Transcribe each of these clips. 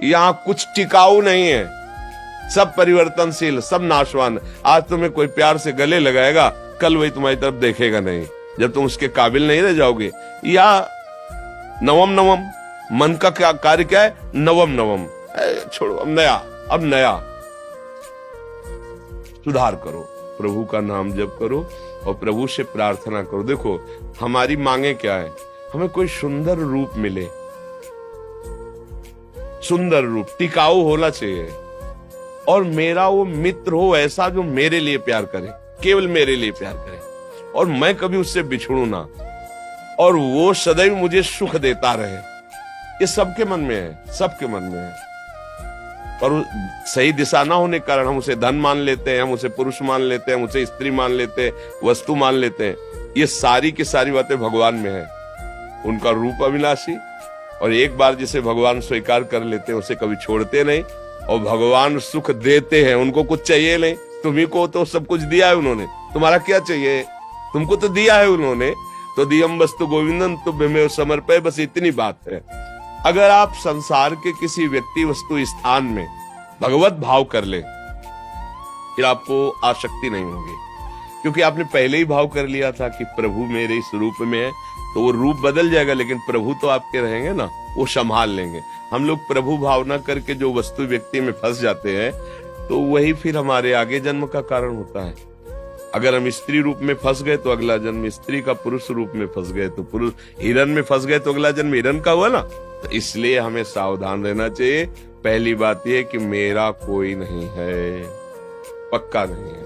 यहाँ कुछ टिकाऊ नहीं है, सब परिवर्तनशील, सब नाशवान। आज तुम्हें कोई प्यार से गले लगाएगा, कल वही तुम्हारी तरफ देखेगा नहीं, जब तुम उसके काबिल नहीं रह जाओगे। या नवम नवम, मन का क्या कार्य क्या है? नवम नवम, छोड़ो, अब नया सुधार करो, प्रभु का नाम जप करो और प्रभु से प्रार्थना करो। देखो हमारी मांगे क्या है, हमें कोई सुंदर रूप मिले, सुंदर रूप, टिकाऊ होना चाहिए, और मेरा वो मित्र हो ऐसा जो मेरे लिए प्यार करे, केवल मेरे लिए प्यार करे, और मैं कभी उससे बिछड़ू ना, और वो सदैव मुझे सुख देता रहे। ये सबके मन में है, सबके मन में है। और सही दिशा ना होने के कारण हम उसे धन मान लेते हैं, हम उसे पुरुष मान लेते हैं, हम उसे स्त्री मान लेते हैं, वस्तु मान लेते हैं। ये सारी की सारी बातें भगवान में है। उनका रूप अविनाशी, और एक बार जिसे भगवान स्वीकार कर लेते हैं उसे कभी छोड़ते नहीं, और भगवान सुख देते हैं, उनको कुछ चाहिए नहीं। तुम्ही को तो सब कुछ दिया है उन्होंने, तुम्हारा क्या चाहिए? तुमको तो दिया है उन्होंने। तो दियम वस्तु गोविंदन तुभ्यमेव समर्पय, बस इतनी बात है। अगर आप संसार के किसी व्यक्ति वस्तु स्थान में भगवत भाव कर ले, फिर आपको आसक्ति नहीं होगी, क्योंकि आपने पहले ही भाव कर लिया था कि प्रभु मेरे इस रूप में है। तो वो रूप बदल जाएगा, लेकिन प्रभु तो आपके रहेंगे ना, वो संभाल लेंगे। हम लोग प्रभु भावना करके जो वस्तु व्यक्ति में फंस जाते हैं, तो वही फिर हमारे आगे जन्म का कारण होता है। अगर हम स्त्री रूप में फंस गए तो अगला जन्म स्त्री का, पुरुष रूप में फंस गए तो पुरुष, हिरण में फंस गए तो अगला जन्म हिरण का हुआ ना। तो इसलिए हमें सावधान रहना चाहिए। पहली बात यह कि मेरा कोई नहीं है, पक्का नहीं है।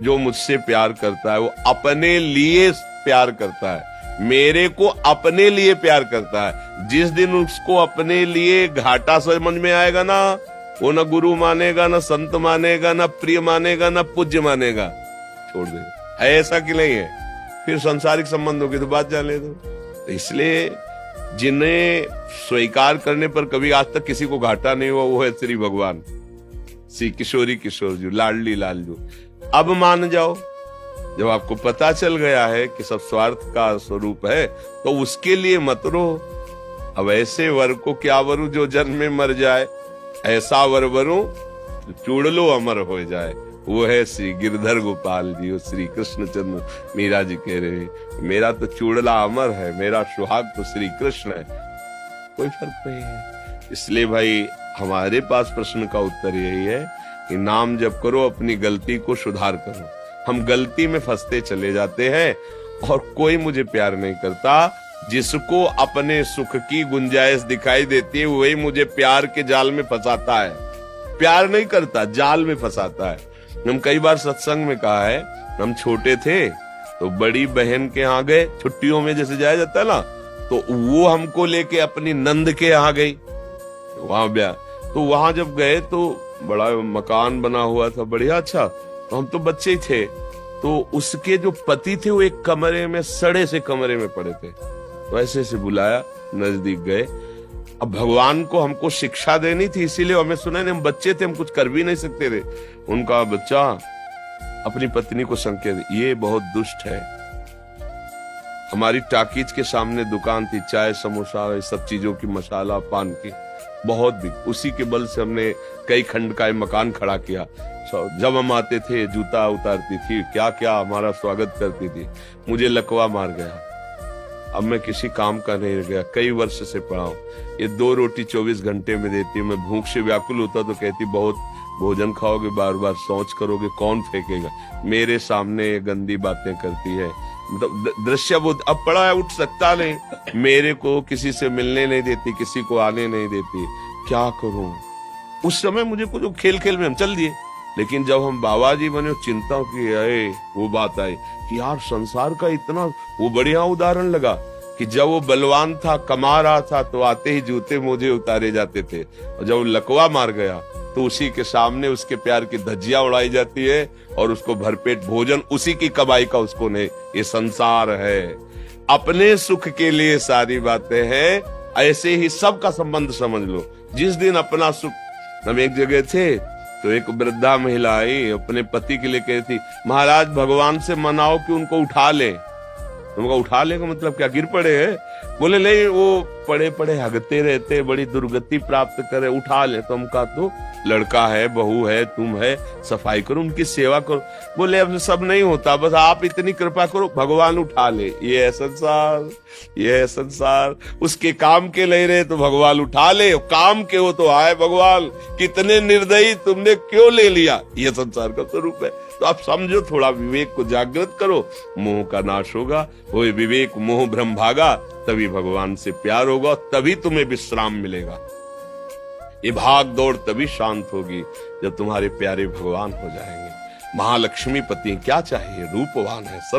जो मुझसे प्यार करता है वो अपने लिए प्यार करता है, मेरे को अपने लिए प्यार करता है। जिस दिन उसको अपने लिए घाटा समझ में आएगा ना, वो न गुरु मानेगा, न संत मानेगा, न प्रिय मानेगा, न पूज्य मानेगा, छोड़ देगा। है ऐसा कि नहीं है? फिर सांसारिक संबंधों की तो बात जाने दो। तो इसलिए जिन्हें स्वीकार करने पर कभी आज तक किसी को घाटा नहीं हुआ, वो है श्री भगवान, श्री किशोरी किशोर जी, लाडली लालजू। अब मान जाओ, जब आपको पता चल गया है कि सब स्वार्थ का स्वरूप है, तो उसके लिए मत रो। अब ऐसे वर को क्या वरू जो जन्म में मर जाए, ऐसा वर वरू चूड़लो अमर हो जाए। वो है श्री गिरधर गोपाल जी, श्री कृष्ण चंद्र मीरा जी कह रहे, मेरा तो चूड़ला अमर है, मेरा सुहाग तो श्री कृष्ण है, कोई फर्क नहीं है। इसलिए भाई हमारे पास प्रश्न का उत्तर यही है कि नाम जप करो, अपनी गलती को सुधार करो। हम गलती में फंसते चले जाते हैं, और कोई मुझे प्यार नहीं करता। जिसको अपने सुख की गुंजाइश दिखाई देती है वही मुझे प्यार के जाल में फंसाता है। प्यार नहीं करता, जाल में फंसाता है। हम कई बार सत्संग में कहा है, हम छोटे थे तो बड़ी बहन के यहाँ गए, छुट्टियों में जैसे जाया जाता है ना, तो वो हमको लेके अपनी नंद के यहाँ गई, वहां ब्याह। तो वहां जब गए तो बड़ा मकान बना हुआ था, बढ़िया अच्छा। तो हम तो बच्चे ही थे, तो उसके जो पति थे वो एक कमरे में, सड़े से कमरे में पड़े थे। तो ऐसे से बुलाया, नजदीक गए। अब भगवान को हमको शिक्षा देनी थी, इसीलिए हमें सुना नहीं, हम बच्चे थे, हम कुछ कर भी नहीं सकते थे। उनका बच्चा अपनी पत्नी को संकेत, ये बहुत दुष्ट है। हमारी टाकीज के सामने दुकान थी, चाय समोसा ये सब चीजों की, मसाला पान की, बहुत भी। उसी के बल से हमने कई खंड का मकान खड़ा किया। जब हम आते थे जूता उतारती थी, क्या क्या हमारा स्वागत करती थी। मुझे लकवा मार गया, अब मैं किसी काम का नहीं रह गया, कई वर्ष से पड़ा हूं। ये 2 रोटी 24 घंटे में देती, मैं भूख से व्याकुल होता तो कहती बहुत भोजन खाओगे, बार बार शौच करोगे, कौन फेंकेगा। मेरे सामने गंदी बातें करती है, मतलब दृश्य बोध। अब पड़ा है, उठ सकता नहीं, मेरे को किसी से मिलने नहीं देती, किसी को आने नहीं देती, क्या करूं। उस समय मुझे कुछ खेल खेल में हम चल दिए, लेकिन जब हम बाबा जी बने चिंता की आए, वो बात आई कि यार संसार का इतना, वो बढ़िया उदाहरण लगा कि जब वो बलवान था, कमा रहा था, तो आते ही जूते मोजे उतारे जाते थे, और जब लकवा मार गया तो उसी के सामने उसके प्यार की धज्जियां उड़ाई जाती है, और उसको भरपेट भोजन उसी की कमाई का उसको नहीं। ये संसार है, अपने सुख के लिए सारी बातें हैं। ऐसे ही सबका संबंध समझ लो। जिस दिन अपना सुख, हम एक जगह थे तो एक वृद्धा महिला आई, अपने पति के लिए कहती, महाराज भगवान से मनाओ कि उनको उठा ले। उनका उठा ले का मतलब क्या, गिर पड़े है? बोले नहीं, वो पड़े पड़े हगते रहते, बड़ी दुर्गति प्राप्त करे, उठा ले। तो हम कहा तो लड़का है, बहू है, तुम है, सफाई करो, उनकी सेवा करो। बोले अब सब नहीं होता, बस आप इतनी कृपा करो, भगवान उठा ले। ये है संसार, ये है संसार। उसके काम के ले रहे तो भगवान उठा ले, काम के हो तो आए भगवान, कितने निर्दयी, तुमने क्यों ले लिया। ये संसार का स्वरूप है। तो आप समझो, थोड़ा विवेक को जागृत करो, मोह का नाश होगा। वो विवेक मोह भ्रम भागा, तभी भगवान से प्यार होगा, तभी तुम्हें विश्राम मिलेगा। ये भाग दौड़ तभी शांत होगी जब तुम्हारे प्यारे भगवान हो जाएंगे। महालक्ष्मी पति क्या चाहिए, रूपवान है, सब